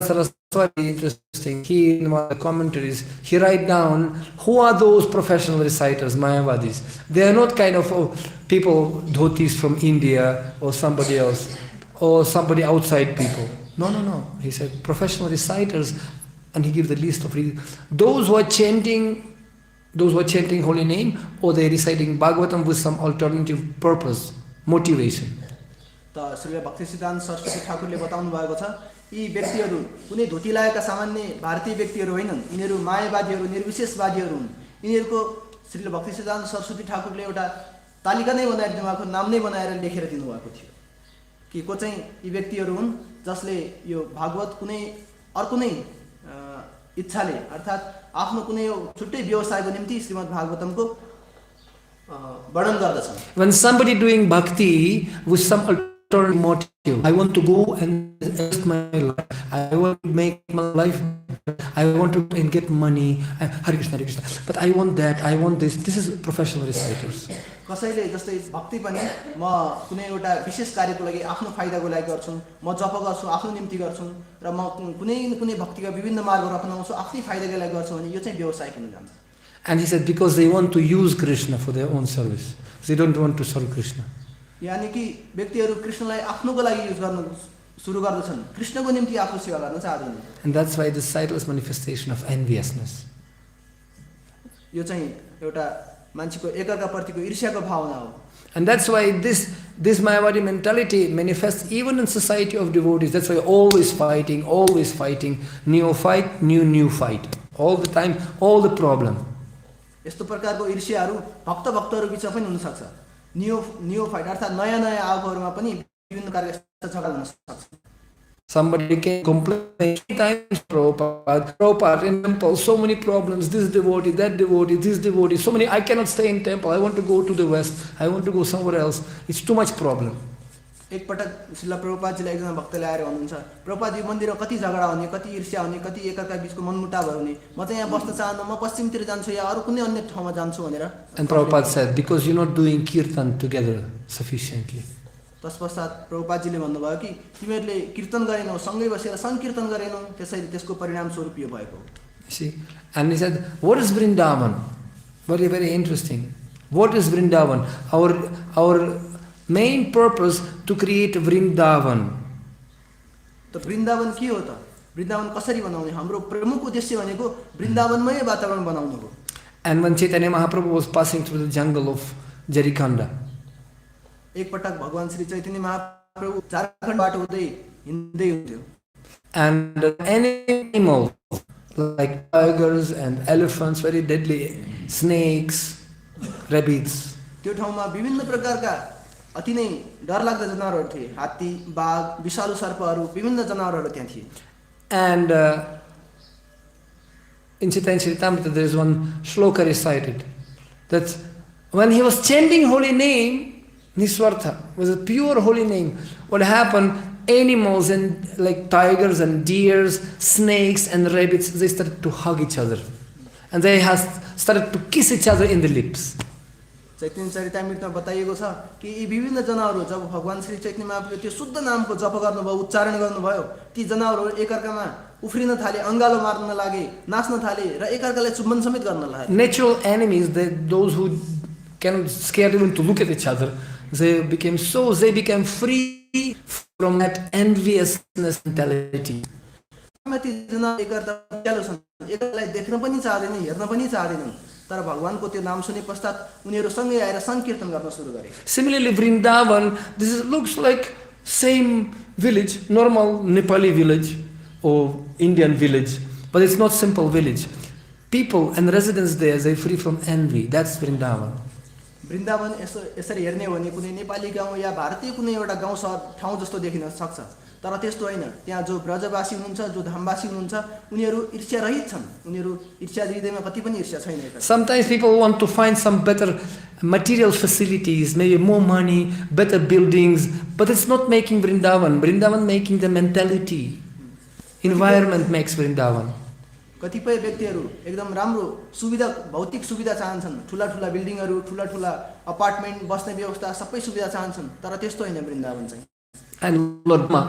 Saraswati, interesting, he in one of the commentaries, he write down who are those professional reciters, Mayavadis. They are not kind of people, Devotees from India or somebody else, or somebody outside people. No. He said professional reciters, and he gives the list of those who are chanting holy name, or they are reciting Bhagavatam with some alternative purpose, motivation. त श्री भक्तिसिद्धान्त सरस्वती ठाकुरले बताउनु भएको छ यी व्यक्तिहरू कुनै धोती लगाएका सामान्य भारतीय व्यक्तिहरू होइनन् यिनीहरू मायावादीहरू निर्विशेषवादीहरू हुन् यिनीहरूको श्री भक्तिसिद्धान्त सरस्वती ठाकुरले एउटा तालिका नै बनाएर दिनुभएको नाम नै बनाएर लेखेर दिनुभएको थियो कि को चाहिँ यी व्यक्तिहरू हुन् जसले यो भागवत कुनै अर्को नै इच्छाले अर्थात् आफ्नो कुनै छुट्टै व्यवसायको निम्ति श्रीमद् भागवतमको वर्णन गर्दछन् When somebody doing bhakti with some alternative motive, I want to go and invest my life, I want to make my life, I want to get money, Hare Krishna, but I want that, I want this. This is professional reciters. कसैले जस्तै भक्ति पनि म कुनै एउटा विशेष कार्यको लागि आफ्नो फाइदाको लागि गर्छु म जप गर्छु आफ्नो निम्ति गर्छु र म कुनै न कुनै भक्तिका विभिन्न मार्गहरू अपनाउँछु आफ्नै फाइदाको लागि गर्छु भने यो चाहिँ व्यवसाय किन जान्छ And he said because they want to use Krishna for their own service. They don't want to serve Krishna. यानी कि व्यक्तिहरू कृष्णलाई आफ्नोको लागि युज गर्न सुरु गर्दछन् कृष्णको निम्ति आफू सेवा गर्न चाहदैन And that's why the sightless manifestation of enviousness. यो चाहिँ एउटा मान्छेको एकअर्काप्रतिको ईर्ष्याको भावना हो And that's why this Mayavadi mentality manifests even in society of devotees. That's why always fighting, neophyte, new fight. All the time, all the problem. यस्तो प्रकारको ईर्ष्याहरू भक्तहरू बीचमा पनि हुन सक्छ न्यू फाइट अर्थात् नयाँ आगोहरुमा पनि विभिन्न कार्यका झगडा हुन सक्छ Somebody can complain many times, Prabhupada, in temple, so many problems, this devotee, that devotee, this devotee, so many, I cannot stay in temple, I want to go to the west, I want to go somewhere else, it's too much problem. एक पटक श्रील प्रभुपादजीले एकजना भक्तले आएर भन्नुहुन्छ प्रभुपादजी मन्दिरमा कति झगडा हुने कति ईर्ष्या हुने कति एकअर्का बीचको मनमुटावहरू हुने म चाहिँ यहाँ बस्न चाहन्न म पश्चिमतिर जान्छु या अरु कुनै अन्य ठाउँमा जान्छु भनेर And Prabhupada said because you're not doing kirtan together sufficiently. तत्पश्चात प्रभुपादजीले भन्नुभयो कि तिमीहरूले कीर्तन गरेनौ सँगै बसेर संकीर्तन गरेनौ त्यसैले त्यसको परिणाम स्वरूप यो भएको See, and he said what is Vrindavan? Very interesting. What is Vrindavan? Our main purpose to create Vrindavan. त वृन्दावन के हो त वृन्दावन कसरी बनाउने हाम्रो प्रमुख उद्देश्य भनेको वृन्दावनमै वातावरण बनाउनु हो And when Chaitanya Mahaprabhu was passing through the jungle of Jarikhanda, एक पटक भगवान श्री चैतन्य महाप्रभु झारखण्डबाट हुँदै हिँड्दै हुन्थ्यो and animals like tigers and elephants, very deadly, snakes, rabbits, त्यो ठाउँमा विभिन्न प्रकारका अति नै डरलाग्दा जनावरहरू थिए हात्ती बाघ विषालु सर्पहरू विभिन्न जनावरहरू त्यहाँ थिए and in Chaitanya Charitamrita there is one shloka recited that when he was chanting holy name, Niswartha was a pure holy name, what happened, animals and like tigers and deers, snakes and rabbits, they started to hug each other and they started to kiss each other in the lips. चैतन्य चरितामृतमा बताइएको छ कि यी विभिन्न जनावरहरू जब भगवान श्री चैतन्य महाप्रभुले त्यो शुद्ध नामको जप गर्नुभयो उच्चारण गर्नुभयो ती जनावरहरू एकअर्कामा उफ्रिन थाले अंगालो मार्न लागे नाच्न थाले र एकअर्कालाई चुम्बन समेत गर्न लागे Natural enemies, those who cannot scare even to look at each other, they became free from that enviousness mentality. ती जनावर एकअर्का चालो छन् एकअर्कालाई देख्न पनि चाहदैनन् हेर्न पनि चाहदैनन् तर भगवानको त्यो नाम सुने पश्चात उनीहरू सँगै आएर संकीर्तन गर्न सुरु गरे Similarly, Vrindavan, looks like same village, normal Nepali village or Indian village, but it's not simple village. People and residents there, they're free from envy. That's Vrindavan. Vrindavan यसरी हेर्ने हो भने कुनै नेपाली गाउँ या भारतीय कुनै एउटा गाउँ सहर ठाउँ जस्तो देखिन सक्छ तर त्यस्तो हैन त्यहाँ जो ब्रजवासी हुनुहुन्छ जो धामवासी हुनुहुन्छ उनीहरू ईर्ष्या रहित छन् उनीहरू ईर्ष्या हृदयमा कति पनि ईर्ष्या छैन Sometimes people want to find some better material facilities, maybe more money, better buildings, but it's not making Vrindavan making the mentality. Environment makes Vrindavan. कतिपय व्यक्तिहरू एकदम राम्रो सुविधा भौतिक सुविधा चाहन्छन् ठूला ठूला बिल्डिङहरू ठूला ठूला अपार्टमेन्ट बस्ने व्यवस्था सबै सुविधा चाहन्छन् तर त्यस्तो हैन वृन्दावन चाहिँ And Lord Ma,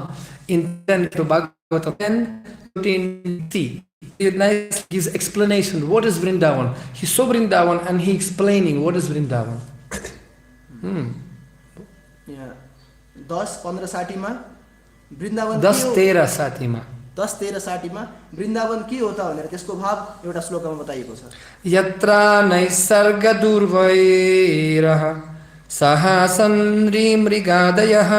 in Bhagavatam 10:13, he gives explanation what is Vrindavan. He saw Vrindavan and he explaining what is Vrindavan. 10-15-60 मा वृन्दावन 10-13 मा 10-13-60 मा वृन्दावन के हो त भनेर त्यसको भाव एउटा श्लोकमा बताइएको छ यत्रा नैसर्ग दुर्वैरः सहासन्री मृगादयः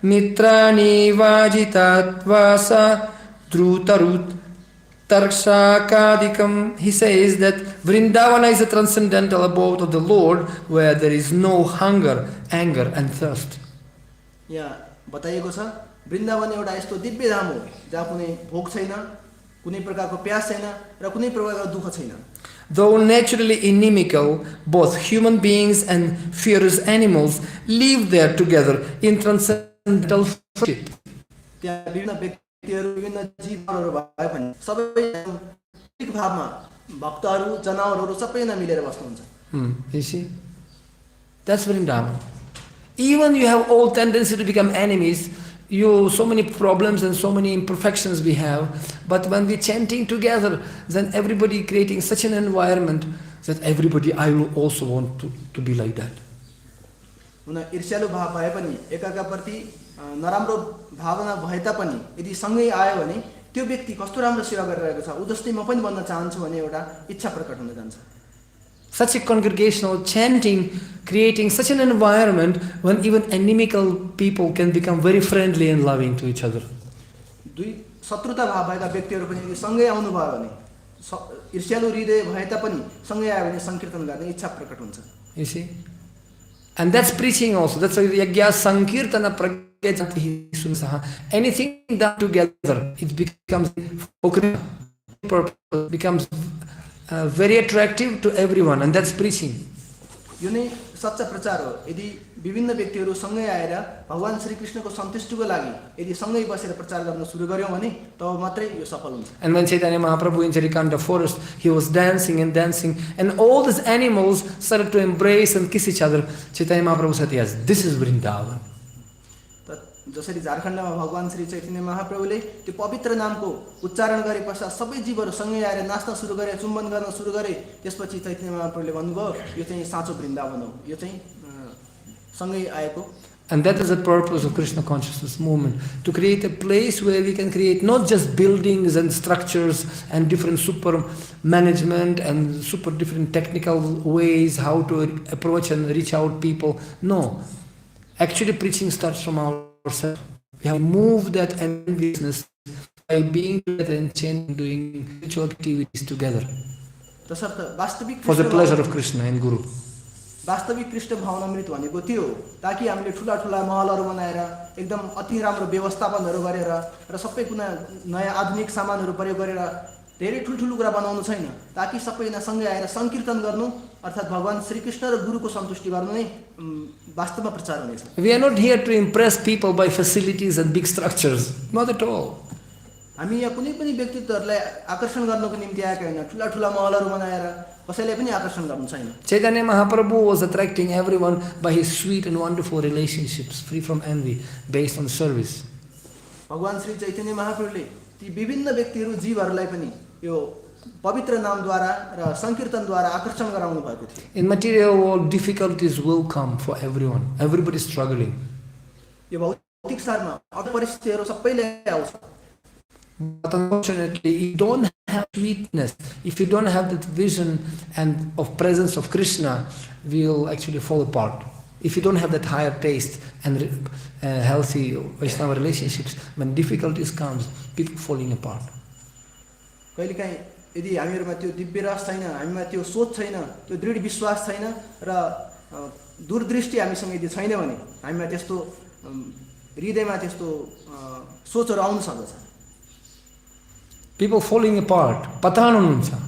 mitrani vajitātvāsa dhrutarut tārkṣya-kadikam. He says that Vrindavana is the transcendental abode of the Lord, where there is no hunger, anger and thirst. यहाँ बताइएको छ वृन्दावन एउटा यस्तो दिव्य धाम हो जहाँ कुनै भोक छैन, कुनै प्रकारको प्यास छैन र कुनै प्रकारको दुःख छैन. Though naturally inimical, both human beings and fierce animals live there together in transcendental friendship. त्यहाँ विभिन्न व्यक्तिहरू विभिन्न जीवहरू भए पनि सबै एक भावमा भक्तहरू जनावरहरू सबैजना मिलेर बस्नुहुन्छ. You see? That's Vrindavan. Even you have all tendency to become enemies, so many problems and so many imperfections we have, but when we're chanting together, then everybody creating such an environment that everybody, I will also want to be like that. हुन ईर्ष्यालु भाव भए पनि एकाप्रति नराम्रो भावना भए तापनि यदि सँगै आयो भने त्यो व्यक्ति कस्तो राम्रो सेवा गरिरहेको छ, उ जस्तै म पनि बन्न चाहन्छु भन्ने एउटा इच्छा प्रकट हुन जान्छ. Such a congregational chanting, creating such an environment when even inimical people can become very friendly and loving to each other. दुई शत्रुता भाव भएका व्यक्तिहरू पनि यदि सँगै आउनु भयो भने ईर्ष्यालु हृदय भए तापनि सँगै आयो भने संकीर्तन गर्ने इच्छा प्रकट हुन्छ. You see? And that's preaching also. That's why yajna sankirtana pragyajati sunsaha. Anything done together, it becomes purpose, becomes very attractive to everyone, and that's preaching. यो नै सच्चा प्रचार हो. यदि विभिन्न व्यक्तिहरू सँगै आएर भगवान श्री कृष्णको सन्तुष्टिको लागि यदि सँगै बसेर प्रचार गर्न सुरु गर्यौं भने तब मात्रै यो सफल हुन्छ. And when Chaitanya Mahaprabhu in Charikanda forest, he was dancing and dancing, and all these animals started to embrace and kiss each other. Chaitanya Mahaprabhu said, yes, this is Vrindavan. जसरी झारखण्डमा भगवान श्री चैतन्य महाप्रभुले त्यो पवित्र नामको उच्चारण गरे पश्चात सबै जीवहरू सँगै आएर नाच्न सुरु गरे, चुम्बन गर्न सुरु गरे. त्यसपछि चैतन्य महाप्रभुले भन्नुभयो यो चाहिँ साँचो वृन्दावन हो, यो चाहिँ सँगै आएको. And that is the purpose of Krishna consciousness movement, to create a place where we can create not just buildings and structures and different super management and super different technical ways how to approach and reach out people. No, actually preaching starts from ourselves. We have moved that enviousness by being together and chanting, doing spiritual activities together for the pleasure of Krishna and Guru. वास्तविक कृष्ण भावनामृत भनेको त्यो हो ताकि हामीले ठुला ठुला महलहरू बनाएर एकदम अति राम्रो व्यवस्थापनहरू गरेर र सबै कुना नयाँ आधुनिक सामानहरू प्रयोग गरेर धेरै ठुलठुलो कुरा बनाउनु छैन, ताकि सबैजना सँगै आएर संकीर्तन गर्नु अर्थात भगवान श्री कृष्ण र गुरुको सन्तुष्टि गर्नु नै वास्तवमा प्रचार हुनेछ. We are not here to impress people by facilities and big structures, not at all. हामी यहाँ कुनै पनि व्यक्तित्वहरूलाई आकर्षण गर्नको निम्ति आएका हैन, ठुला ठुला महलहरू बनाएर कसैले पनि आकर्षण गर्नु छैन. Chaitanya Mahaprabhu was attracting everyone by his sweet and wonderful relationships, free from envy, based on service. भगवान श्री चैतन्य महाप्रभुले ती विभिन्न व्यक्तिहरू जीवहरूलाई पनि यो पवित्र नामद्वारा र संकीर्तनद्वारा आकर्षण गराउनु भएको थियो. In material world, difficulties will come for everyone. Everybody is struggling. यो भौतिक सारमा अब परिस्थितिहरू सबैले आउँछ. But unfortunately, you don't have sweetness. If you don't have that vision and of presence of Krishna, we will actually fall apart. If you don't have that higher taste and healthy Vaishnava relationships, when difficulties comes, people falling apart. कहिलेकाहीँ यदि हामीहरुमा त्यो दिव्य रस छैन, हामीमा त्यो सोच छैन, त्यो दृढ विश्वास छैन र दूरदृष्टि हामीसँग यदि छैन भने हामीमा त्यस्तो हृदयमा त्यस्तो सोचहरु आउन सक्छ. People falling apart. Patan hununcha.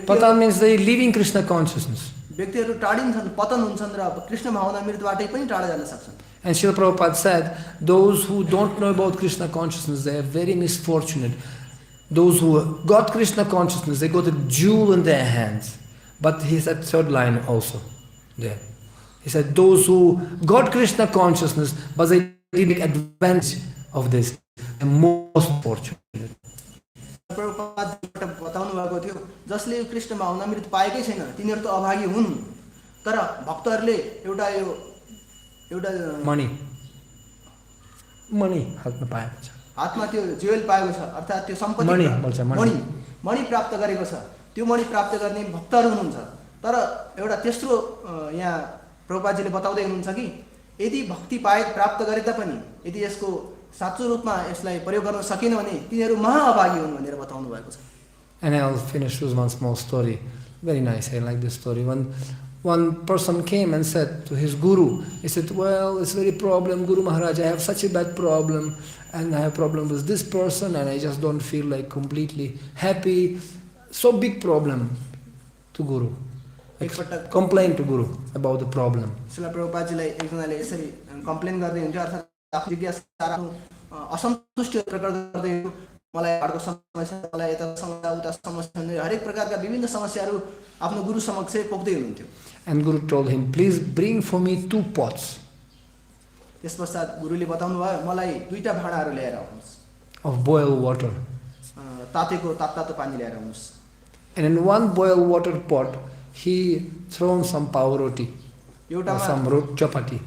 Patan means they leaving Krishna consciousness. व्यक्तिहरु टाढिन्छन्, पतन हुन्छन् र कृष्ण भावनामृतबाटै पनि टाढा जान सक्छन्. And Srila Prabhupada said, those who don't know about Krishna consciousness, they are very misfortunate. Those who got Krishna consciousness, they got a jewel in their hands. But he said third line also there. He said those who got Krishna consciousness, but they didn't take advantage of this, are most fortunate. प्रभुपादबाट बताउनु भएको थियो जसले कृष्ण भावनामृत पाएकै छैन तिनीहरु त अभागी हुन्, तर भक्तहरुले एउटा मणि हातमा पाएको छ, हातमा त्यो ज्वेल पाएको छ अर्थात त्यो सम्पत्ति मणि प्राप्त गरेको छ. त्यो मणि प्राप्त गर्ने भक्तहरु हुनुहुन्छ, तर एउटा तेस्रो यहाँ प्रभुपादजीले बताउँदै हुनुहुन्छ कि यदि भक्ति पाए प्राप्त गरे तापनि यदि यसको साँचो रूपमा यसलाई प्रयोग गर्न सकेन भने तिनीहरू महाअभागी हुन् भनेर बताउनु भएको छ। And I'll finish with one small story. Very nice, I like this story. One person came and said to his guru, he said, well, it's very problem, Guru Maharaj, I have such a bad problem, and I have problem with this person, and I just don't feel like completely happy. So big problem to Guru. Complain to Guru about the problem. Srila प्रभुपादजीलाई एकजनाले यसरी complain गर्दै हुन्थ्यो, अर्थात् आफ्नो जिज्ञासा असन्तुष्टि प्रकट गर्दै मलाई घरको समस्या, मलाई यता समस्या उता समस्या, हरेक प्रकारका विभिन्न समस्याहरू आफ्नो गुरु समक्ष पोख्दै हुनुहुन्थ्यो। And Guru told him, please bring for me 2 pots. त्यसपश्चात गुरुले बताउनु भयो, मलाई 2टा भाँडाहरू ल्याएर आउनुहोस्, of boiled water. तातेको तातो पानी ल्याएर आउनुहोस्। And in one boiled water pot, he thrown some pavroti or some chapati.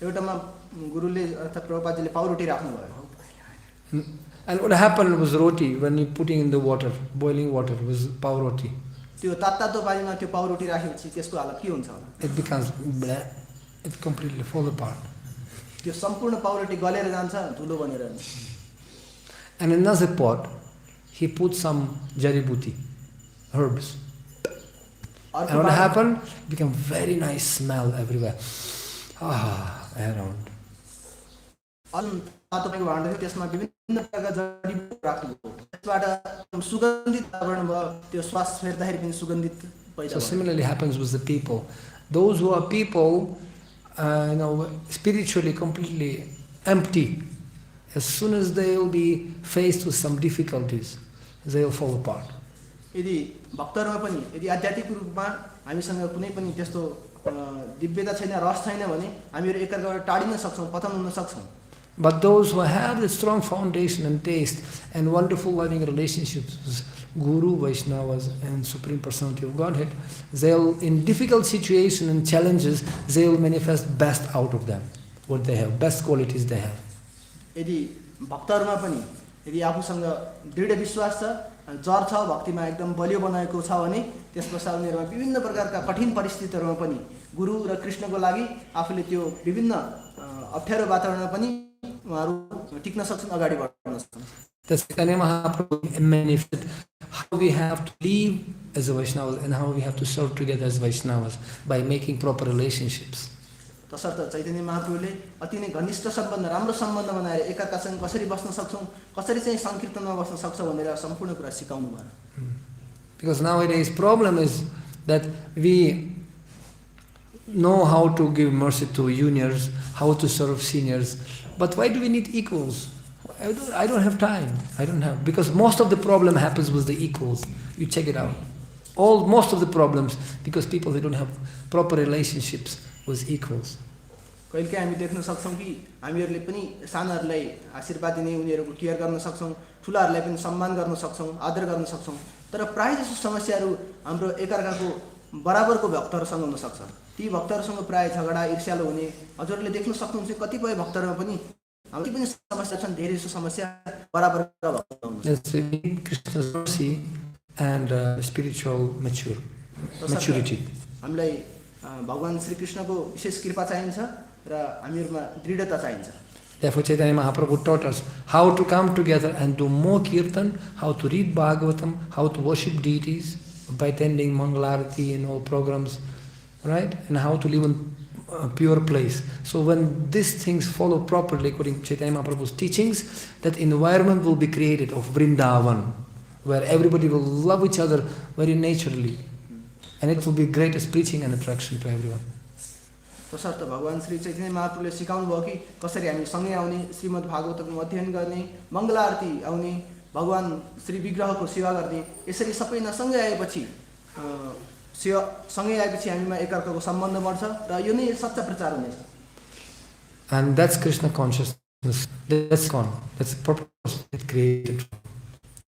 एउटामा गुरुले अर्थात् प्रभुपादजीले पाउरोटी राख्नु भयो। And what happened was roti when you putting in the water, boiling water was pavroti. त्यो तातो पानीमा त्यो पाउरोटी राखेपछि त्यसको हालत के हुन्छ होला? It becomes black, it completely fall apart. त्यो सम्पूर्ण पाउरोटी गलेर जान्छ, धुलो बनेर जान्छ। And in another pot, he put some jari-buti, herbs. And what happened? It became very nice smell everywhere. Around. तातो पानीको भाँडा थियो, त्यसमा विभिन्न प्रकारका जडीबुटी राख्नुभयो, त्यसबाट सुगन्धित वातावरण भयो, त्यो श्वास फेर्दाखेरि पनि सुगन्धित पैदा भयो। So similarly happens with the people. Those who are people, spiritually completely empty, as soon as they will be faced with some difficulties, they will fall apart. यदि भक्तहरूमा पनि यदि आध्यात्मिक रूपमा हामीसँग कुनै पनि त्यस्तो दिव्यता छैन, रस छैन भने हामीहरू एकअर्काबाट टाढिन सक्छौँ, पतन हुन सक्छौँ। But those who have the strong foundation and taste and wonderful loving relationships with Guru, Vaishnavas and Supreme Personality of Godhead, they'll, in difficult situations and challenges, they'll manifest best out of them, what they have, best qualities they have. यदि भक्तहरूमा पनि यदि आफूसँग दृढ विश्वास छ, जर छ, भक्तिमा एकदम बलियो बनाएको छ भने त्यसपश्चात उनीहरूमा विभिन्न प्रकारका कठिन परिस्थितिहरूमा पनि गुरु र कृष्णको लागि आफूले त्यो विभिन्न अप्ठ्यारो वातावरणमा पनि उहाँहरू टिक्न सक्छन्, अगाडि बढ्न सक्छन्। That's Chaitanya Mahaprabhu manifested how we have to live as a Vaishnavas and how we have to serve together as Vaishnavas by making proper relationships. तसर्थ चैतन्य महाप्रभुले अति नै घनिष्ठ सम्बन्ध, राम्रो सम्बन्ध बनाएर एकअर्कासँग कसरी बस्न सक्छौँ, कसरी चाहिँ सङ्कीर्तनमा बस्न सक्छौँ भनेर सम्पूर्ण कुरा सिकाउनु भयो। Because nowadays problem is that we know how to give mercy to juniors, how to serve seniors, but why do we need equals? I don't have time. I don't have, because most of the problem happens with the equals. You check it out. Most of the problems because people they don't have proper relationships with equals. कहिलेकाहीँ हामी देख्न सक्छौँ कि हामीहरूले पनि सानाहरूलाई आशीर्वाद दिने, उनीहरूको केयर गर्न सक्छौँ, ठुलाहरूलाई पनि सम्मान गर्न सक्छौँ, आदर गर्न सक्छौँ, तर प्रायः जसो समस्याहरू हाम्रो एकअर्काको बराबरको भक्तहरूसँग हुन सक्छ। ती भक्तहरूसँग प्रायः झगडा, ईर्ष्यालु हुने हजुरहरूले देख्न सक्नुहुन्छ। कतिपय भक्तहरूमा पनि हाम्रो पनि समस्या छन्, धेरै जसो समस्या बराबरका भक्तहरू हुनुहुन्छ। Krishna's mercy and spiritual maturity. हामीलाई भगवान श्री कृष्णको विशेष कृपा चाहिन्छ र हामीहरुमा दृढता चाहिन्छ। Therefore Chaitanya Mahaprabhu taught us how to come together and do more kirtan, how to read Bhagavatam, how to worship deities by attending Mangalarati and all programs, right? And how to live in a pure place. So when these things follow properly according to Chaitanya Mahaprabhu's teachings, that environment will be created of Vrindavan, where everybody will love each other very naturally. And it will be greatest preaching and attraction to everyone. तसर्थ भगवान श्री चैतन्य महाप्रभुले सिकाउनु भयो कि कसरी हामी सँगै आउने, श्रीमद् भागवतको अध्ययन गर्ने, मङ्गलारती आउने, भगवान श्री विग्रहको सेवा गर्ने, यसरी सबै सँगै आएपछि हामीमा एकअर्काको सम्बन्ध बढ्छ र यो नै सच्चा प्रचार हुनेछ। And that's Krishna consciousness. That's ISKCON. That's the purpose it created.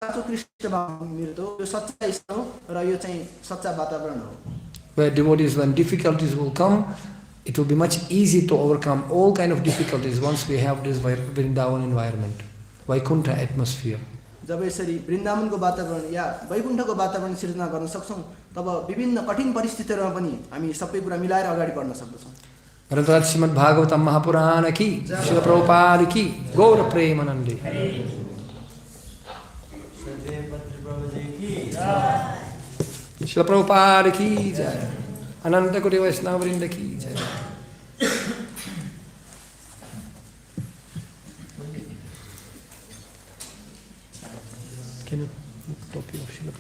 साचो कृष्ण मेरो त यो सच्चा इच्छा हो र यो चाहिँ सच्चा वातावरण हो। Where devotees, when difficulties will come, it will be much easy to overcome all kind of difficulties once we have this Vrindavan environment, Vaikuntha atmosphere. जब यसरी वृन्दावनको वातावरण या वैकुण्ठको वातावरण सृजना गर्न सक्छौं, तब विभिन्न कठिन परिस्थितिहरुमा पनि हामी सबै कुरा मिलाएर अगाडि बढ्न सक्छौं। Grantha Srimad Bhagavatam Mahapurana ki, Srila Prabhupada ki, Gaura Premanande. Patri Prabhuji ki. Srila Prabhupada ki jai. Ananta Koti Vaishnava Vrinda ki jai. Can you copy of Srila